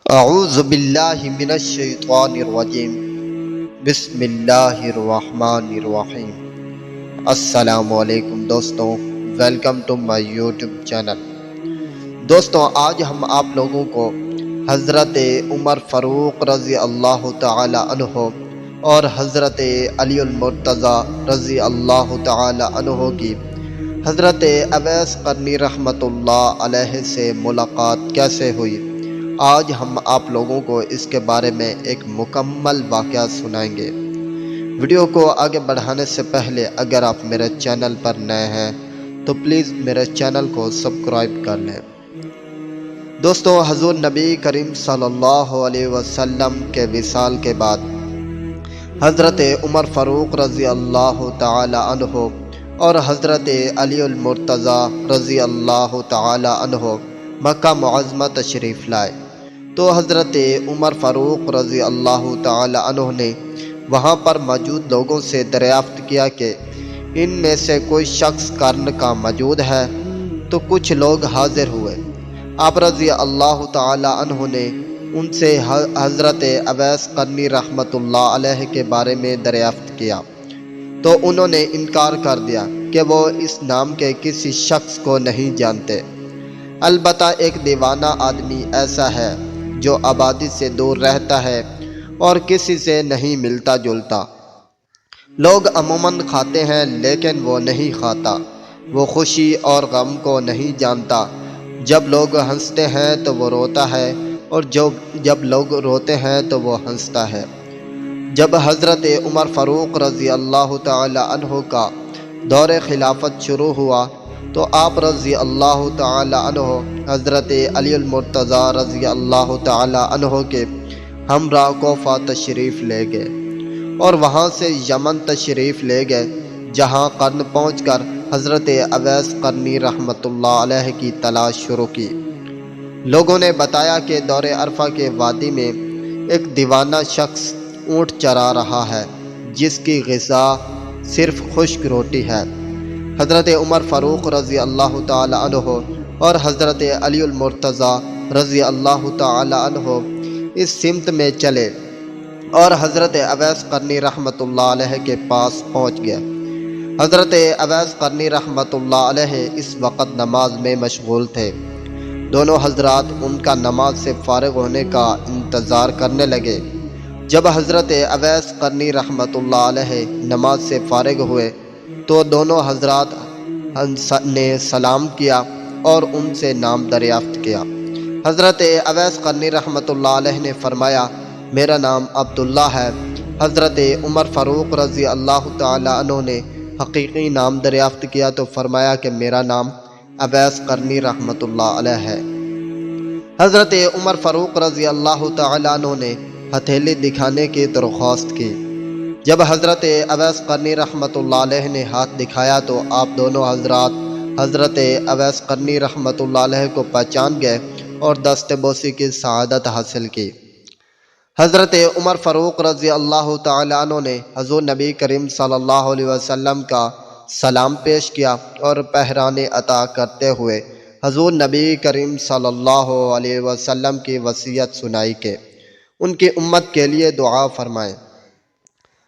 اعوذ باللہ من الشیطان الرجیم بسم اللہ الرحمن الرحیم۔ السلام علیکم دوستوں، welcome to my YouTube channel. دوستوں، آج ہم آپ لوگوں کو حضرت عمر فاروق رضی اللہ تعالی عنہ اور حضرت علی المرتضیٰ رضی اللہ تعالی عنہ کی حضرت اویس قرنی رحمۃ اللہ علیہ سے ملاقات کیسے ہوئی، آج ہم آپ لوگوں کو اس کے بارے میں ایک مکمل واقعہ سنائیں گے۔ ویڈیو کو آگے بڑھانے سے پہلے اگر آپ میرے چینل پر نئے ہیں تو پلیز میرے چینل کو سبسکرائب کر لیں۔ دوستوں، حضور نبی کریم صلی اللہ علیہ وسلم کے وصال کے بعد حضرت عمر فاروق رضی اللہ تعالی عنہ اور حضرت علی المرتضیٰ رضی اللہ تعالی عنہ مکہ معظمہ تشریف لائے، تو حضرت عمر فاروق رضی اللہ تعالی عنہ نے وہاں پر موجود لوگوں سے دریافت کیا کہ ان میں سے کوئی شخص قرن کا موجود ہے، تو کچھ لوگ حاضر ہوئے۔ آپ رضی اللہ تعالی عنہ نے ان سے حضرت اویس قرنی رحمۃ اللہ علیہ کے بارے میں دریافت کیا، تو انہوں نے انکار کر دیا کہ وہ اس نام کے کسی شخص کو نہیں جانتے۔ البتہ ایک دیوانہ آدمی ایسا ہے جو آبادی سے دور رہتا ہے اور کسی سے نہیں ملتا جلتا۔ لوگ عموماً کھاتے ہیں لیکن وہ نہیں کھاتا، وہ خوشی اور غم کو نہیں جانتا۔ جب لوگ ہنستے ہیں تو وہ روتا ہے، اور جب لوگ روتے ہیں تو وہ ہنستا ہے۔ جب حضرت عمر فاروق رضی اللہ تعالی عنہ کا دور خلافت شروع ہوا تو آپ رضی اللہ تعالی عنہ حضرت علی المرتضیٰ رضی اللہ تعالی عنہ کے ہمراہ کوفہ تشریف لے گئے اور وہاں سے یمن تشریف لے گئے، جہاں قرن پہنچ کر حضرت اویس قرنی رحمۃ اللہ علیہ کی تلاش شروع کی۔ لوگوں نے بتایا کہ دور عرفہ کے وادی میں ایک دیوانہ شخص اونٹ چرا رہا ہے جس کی غذا صرف خشک روٹی ہے۔ حضرت عمر فاروق رضی اللہ تعالی عنہ اور حضرت علی المرتضیٰ رضی اللہ تعالی عنہ اس سمت میں چلے اور حضرت اویس قرنی رحمۃ اللہ علیہ کے پاس پہنچ گئے۔ حضرت اویس قرنی رحمۃ اللہ علیہ اس وقت نماز میں مشغول تھے۔ دونوں حضرات ان کا نماز سے فارغ ہونے کا انتظار کرنے لگے۔ جب حضرت اویس قرنی رحمۃ اللہ علیہ نماز سے فارغ ہوئے تو دونوں حضرات نے سلام کیا اور ان سے نام دریافت کیا۔ حضرت اویس قرنی رحمۃ اللہ علیہ نے فرمایا، میرا نام عبداللہ ہے۔ حضرت عمر فاروق رضی اللہ تعالی عنہ نے حقیقی نام دریافت کیا تو فرمایا کہ میرا نام اویس قرنی رحمۃ اللہ علیہ ہے۔ حضرت عمر فاروق رضی اللہ تعالی عنہ نے ہتھیلی دکھانے کی درخواست کی۔ جب حضرت اویس قرنی رحمۃ اللہ علیہ نے ہاتھ دکھایا تو آپ دونوں حضرات حضرت اویس قرنی رحمۃ اللہ علیہ کو پہچان گئے اور دست بوسی کی سعادت حاصل کی۔ حضرت عمر فاروق رضی اللہ تعالی عنہ نے حضور نبی کریم صلی اللہ علیہ وسلم کا سلام پیش کیا اور پہرانے عطا کرتے ہوئے حضور نبی کریم صلی اللہ علیہ وسلم کی وصیت سنائی کہ ان کی امت کے لیے دعا فرمائیں۔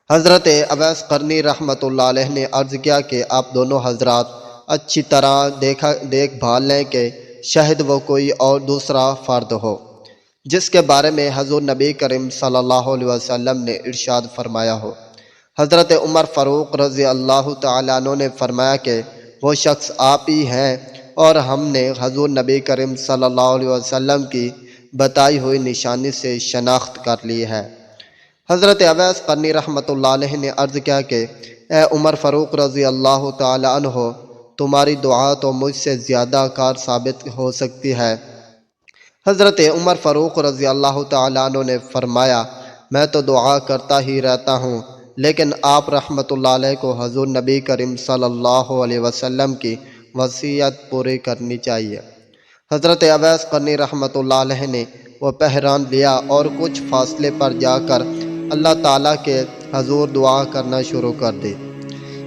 حضرت اویس قرنی رحمۃ اللہ علیہ نے عرض کیا کہ آپ دونوں حضرات اچھی طرح دیکھ بھال لیں کہ شاید وہ کوئی اور دوسرا فرد ہو جس کے بارے میں حضور نبی کریم صلی اللہ علیہ وسلم نے ارشاد فرمایا ہو۔ حضرت عمر فاروق رضی اللہ تعالیٰ عنہ نے فرمایا کہ وہ شخص آپ ہی ہیں، اور ہم نے حضور نبی کریم صلی اللہ علیہ وسلم کی بتائی ہوئی نشانی سے شناخت کر لی ہے۔ حضرت اویس قرنی رحمۃ اللہ علیہ نے عرض کیا کہ اے عمر فاروق رضی اللہ تعالی عنہ، تمہاری دعا تو مجھ سے زیادہ کار ثابت ہو سکتی ہے۔ حضرت عمر فاروق رضی اللہ تعالی عنہ نے فرمایا، میں تو دعا کرتا ہی رہتا ہوں، لیکن آپ رحمۃ اللہ علیہ کو حضور نبی کریم صلی اللہ علیہ وسلم کی وصیت پوری کرنی چاہیے۔ حضرت اویس قرنی رحمۃ اللہ علیہ نے وہ پہران لیا اور کچھ فاصلے پر جا کر اللہ تعالیٰ کے حضور دعا کرنا شروع کر دی،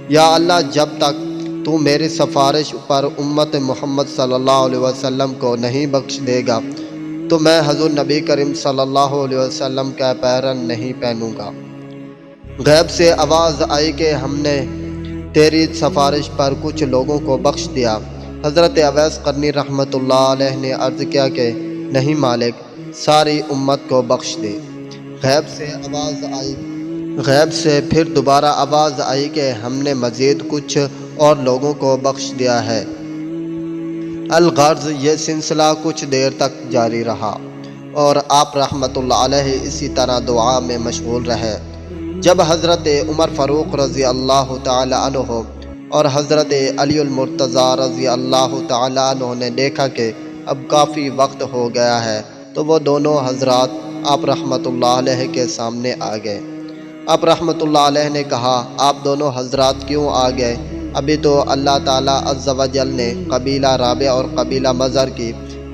یا اللہ، جب تک تو میری سفارش پر امت محمد صلی اللہ علیہ وسلم کو نہیں بخش دے گا تو میں حضور نبی کریم صلی اللہ علیہ وسلم کا پیرن نہیں پہنوں گا۔ غیب سے آواز آئی کہ ہم نے تیری سفارش پر کچھ لوگوں کو بخش دیا۔ حضرت اویس قرنی رحمۃ اللہ علیہ نے عرض کیا کہ نہیں مالک، ساری امت کو بخش دے۔ غیب سے پھر دوبارہ آواز آئی کہ ہم نے مزید کچھ اور لوگوں کو بخش دیا ہے۔ الغرض یہ سلسلہ کچھ دیر تک جاری رہا اور آپ رحمۃ اللہ علیہ اسی طرح دعا میں مشغول رہے۔ جب حضرت عمر فاروق رضی اللہ تعالی عنہ اور حضرت علی المرتضیٰ رضی اللہ تعالی عنہ نے دیکھا کہ اب کافی وقت ہو گیا ہے تو وہ دونوں حضرات آپ رحمۃ اللہ علیہ کے سامنے آ گئے۔ آپ رحمۃ اللہ علیہ نے کہا، آپ دونوں حضرات کیوں آ گئے؟ ابھی تو اللہ تعالیٰ عز و جل نے قبیلہ رابع اور قبیلہ مضر کی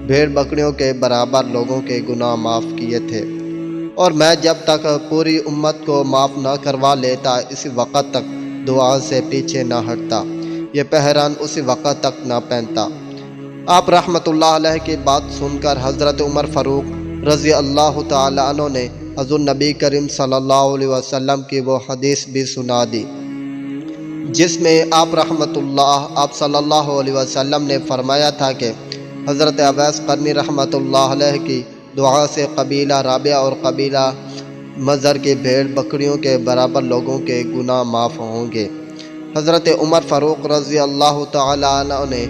بھیڑ بکریوں کے برابر لوگوں کے گناہ معاف کیے تھے، اور میں جب تک پوری امت کو معاف نہ کروا لیتا اسی وقت تک دعا سے پیچھے نہ ہٹتا، یہ پہران اسی وقت تک نہ پہنتا۔ آپ رحمۃ اللہ علیہ کی بات سن کر حضرت عمر فاروق رضی اللہ تعالی عنہ نے حضور نبی کریم صلی اللہ علیہ وسلم کی وہ حدیث بھی سنا دی جس میں آپ صلی اللہ علیہ وسلم نے فرمایا تھا کہ حضرت اویس قرنی رحمۃ اللہ علیہ کی دعا سے قبیلہ رابع اور قبیلہ مضر کی بھیڑ بکریوں کے برابر لوگوں کے گناہ معاف ہوں گے۔ حضرت عمر فاروق رضی اللہ تعالی عنہ نے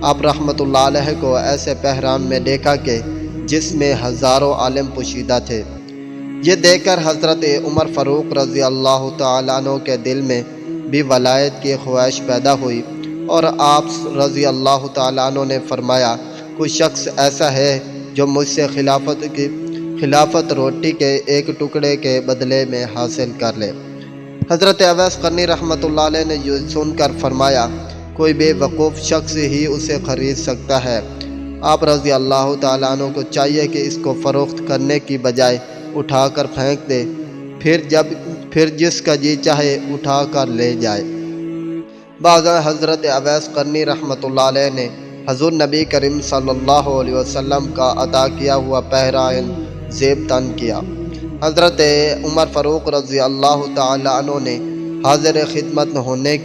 آپ رحمۃ اللہ علیہ کو ایسے بحران میں دیکھا کہ جس میں ہزاروں عالم پوشیدہ تھے۔ یہ دیکھ کر حضرت عمر فاروق رضی اللہ تعالی عنہ کے دل میں بھی ولایت کی خواہش پیدا ہوئی، اور آپ رضی اللہ تعالی عنہ نے فرمایا، کوئی شخص ایسا ہے جو مجھ سے خلافت روٹی کے ایک ٹکڑے کے بدلے میں حاصل کر لے۔ حضرت اویس قرنی رحمۃ اللہ علیہ نے یہ سن کر فرمایا، کوئی بے وقوف شخص ہی اسے خرید سکتا ہے۔ آپ رضی اللہ تعالیٰ عنہ کو چاہیے کہ اس کو فروخت کرنے کی بجائے اٹھا کر پھینک دے، پھر جس کا جی چاہے اٹھا کر لے جائے۔ بعد حضرت اویس قرنی رحمۃ اللہ علیہ نے حضور نبی کریم صلی اللہ علیہ وسلم کا عطا کیا ہوا پہران زیب تن کیا۔ حضرت عمر فاروق رضی اللہ تعالی عنہ نے حاضر خدمت نہ ہونے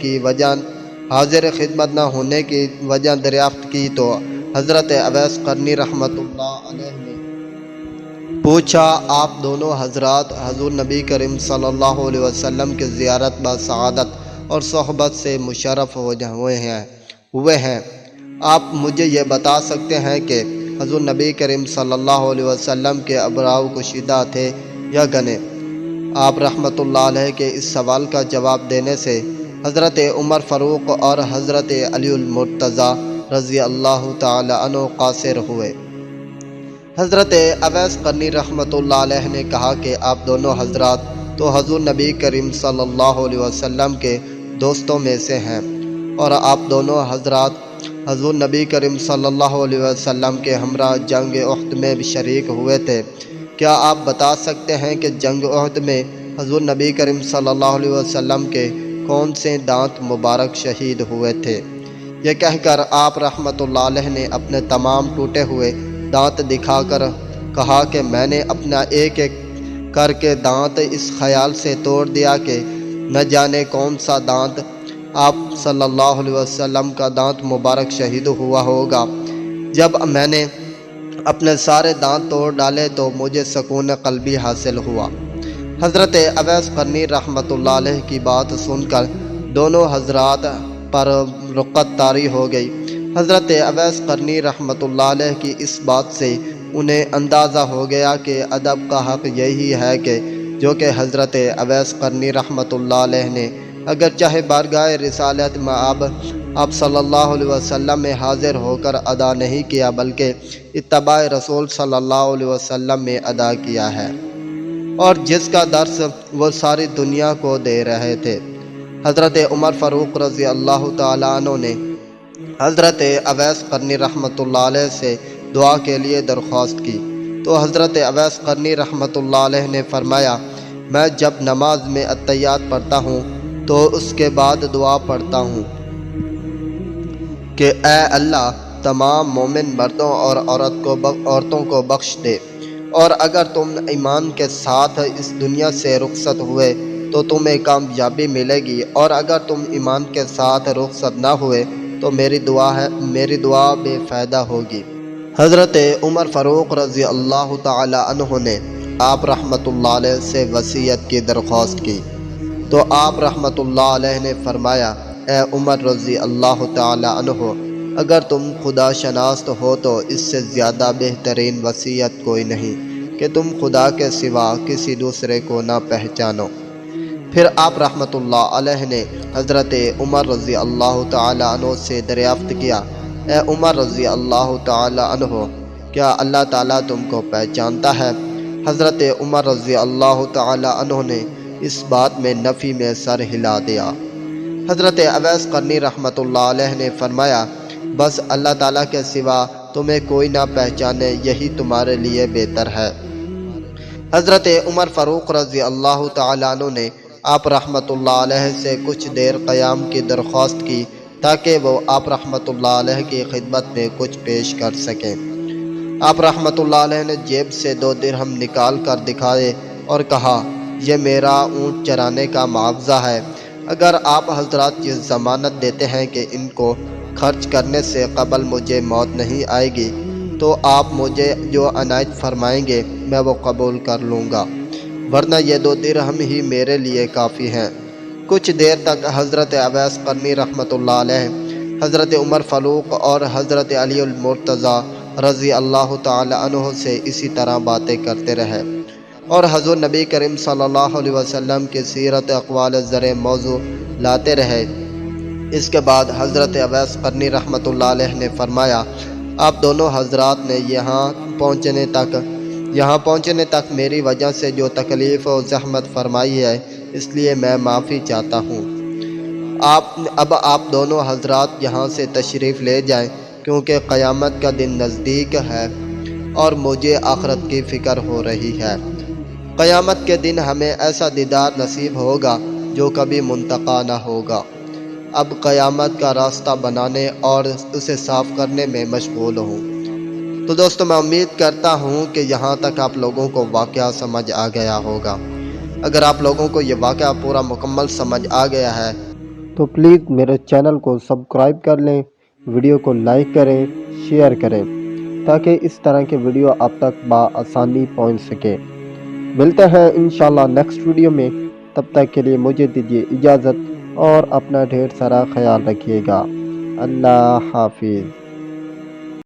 کی وجہ دریافت کی تو حضرت اویس قرنی رحمۃ اللہ علیہ نے پوچھا، آپ دونوں حضرات حضور نبی کریم صلی اللہ علیہ وسلم کی زیارت با سعادت اور صحبت سے مشرف ہوئے ہیں، آپ مجھے یہ بتا سکتے ہیں کہ حضور نبی کریم صلی اللہ علیہ وسلم کے ابراء کشیدہ تھے یا گنے؟ آپ رحمۃ اللہ علیہ کے اس سوال کا جواب دینے سے حضرت عمر فاروق اور حضرت علی المرتضیٰ رضی اللہ تعالی عنہ قاصر ہوئے۔ حضرت اویس قرنی رحمۃ اللہ علیہ نے کہا کہ آپ دونوں حضرات تو حضور نبی کریم صلی اللہ علیہ وسلم کے دوستوں میں سے ہیں، اور آپ دونوں حضرات حضور نبی کریم صلی اللہ علیہ وسلم کے ہمراہ جنگ احد میں بھی شریک ہوئے تھے۔ کیا آپ بتا سکتے ہیں کہ جنگ احد میں حضور نبی کریم صلی اللہ علیہ وسلم کے کون سے دانت مبارک شہید ہوئے تھے؟ یہ کہہ کر آپ رحمۃ اللہ علیہ نے اپنے تمام ٹوٹے ہوئے دانت دکھا کر کہا کہ میں نے اپنا ایک ایک کر کے دانت اس خیال سے توڑ دیا کہ نہ جانے کون سا دانت آپ صلی اللہ علیہ وسلم کا دانت مبارک شہید ہوا ہوگا۔ جب میں نے اپنے سارے دانت توڑ ڈالے تو مجھے سکون قلبی حاصل ہوا۔ حضرت اویس قرنی رحمۃ اللہ علیہ کی بات سن کر دونوں حضرات پر رقت طاری ہو گئی۔ حضرت اویس قرنی رحمۃ اللہ علیہ کی اس بات سے انہیں اندازہ ہو گیا کہ ادب کا حق یہی ہے کہ جو کہ حضرت اویس قرنی رحمۃ اللہ علیہ نے اگر چاہے بارگاہ رسالت میں آپ صلی اللہ علیہ وسلم میں حاضر ہو کر ادا نہیں کیا بلکہ اتباع رسول صلی اللہ علیہ وسلم میں ادا کیا ہے، اور جس کا درس وہ ساری دنیا کو دے رہے تھے۔ حضرت عمر فاروق رضی اللہ تعالی عنہ نے حضرت اویس قرنی رحمۃ اللہ علیہ سے دعا کے لیے درخواست کی تو حضرت اویس قرنی رحمۃ اللہ علیہ نے فرمایا، میں جب نماز میں اتحیات پڑھتا ہوں تو اس کے بعد دعا پڑھتا ہوں کہ اے اللہ، تمام مومن مردوں اور عورتوں کو بخش دے۔ اور اگر تم ایمان کے ساتھ اس دنیا سے رخصت ہوئے تو تمہیں کامیابی ملے گی، اور اگر تم ایمان کے ساتھ رخصت نہ ہوئے تو میری دعا بے فائدہ ہوگی۔ حضرت عمر فاروق رضی اللہ تعالی عنہ نے آپ رحمۃ اللہ علیہ سے وصیت کی درخواست کی، تو آپ رحمۃ اللہ علیہ نے فرمایا: اے عمر رضی اللہ تعالی عنہ، اگر تم خدا شناس ہو تو اس سے زیادہ بہترین وصیت کوئی نہیں کہ تم خدا کے سوا کسی دوسرے کو نہ پہچانو۔ پھر آپ رحمۃ اللہ علیہ نے حضرت عمر رضی اللہ تعالی عنہ سے دریافت کیا: اے عمر رضی اللہ تعالی عنہ، کیا اللہ تعالیٰ تم کو پہچانتا ہے؟ حضرت عمر رضی اللہ تعالی عنہ نے اس بات میں نفی میں سر ہلا دیا۔ حضرت اویس قرنی رحمۃ اللہ علیہ نے فرمایا: بس اللہ تعالیٰ کے سوا تمہیں کوئی نہ پہچانے، یہی تمہارے لیے بہتر ہے۔ حضرت عمر فاروق رضی اللہ تعالی عنہ نے آپ رحمۃ اللہ علیہ سے کچھ دیر قیام کی درخواست کی تاکہ وہ آپ رحمۃ اللہ علیہ کی خدمت میں کچھ پیش کر سکیں۔ آپ رحمۃ اللہ علیہ نے جیب سے 2 درہم نکال کر دکھائے اور کہا: یہ میرا اونٹ چرانے کا معاوضہ ہے۔ اگر آپ حضرات یہ ضمانت دیتے ہیں کہ ان کو خرچ کرنے سے قبل مجھے موت نہیں آئے گی تو آپ مجھے جو عنایت فرمائیں گے میں وہ قبول کر لوں گا، ورنہ یہ 2 درہم ہی میرے لیے کافی ہیں۔ کچھ دیر تک حضرت اویس قرنی رحمۃ اللہ علیہ، حضرت عمر فاروق اور حضرت علی المرتضیٰ رضی اللہ تعالی عنہ سے اسی طرح باتیں کرتے رہے اور حضور نبی کریم صلی اللہ علیہ وسلم کی سیرت اقوال زر موضوع لاتے رہے۔ اس کے بعد حضرت اویس قرنی رحمۃ اللہ علیہ نے فرمایا: آپ دونوں حضرات نے یہاں پہنچنے تک میری وجہ سے جو تکلیف و زحمت فرمائی ہے، اس لیے میں معافی چاہتا ہوں۔ اب آپ دونوں حضرات یہاں سے تشریف لے جائیں، کیونکہ قیامت کا دن نزدیک ہے اور مجھے آخرت کی فکر ہو رہی ہے۔ قیامت کے دن ہمیں ایسا دیدار نصیب ہوگا جو کبھی منتقی نہ ہوگا۔ اب قیامت کا راستہ بنانے اور اسے صاف کرنے میں مشغول ہوں۔ تو دوستو، میں امید کرتا ہوں کہ یہاں تک آپ لوگوں کو واقعہ سمجھ آ گیا ہوگا۔ اگر آپ لوگوں کو یہ واقعہ پورا مکمل سمجھ آ گیا ہے تو پلیز میرے چینل کو سبسکرائب کر لیں، ویڈیو کو لائک کریں، شیئر کریں، تاکہ اس طرح کے ویڈیو آپ تک بآسانی پہنچ سکے۔ ملتے ہیں انشاءاللہ نیکسٹ ویڈیو میں، تب تک کے لیے مجھے دیجیے اجازت اور اپنا ڈھیر سارا خیال رکھیے گا۔ اللہ حافظ۔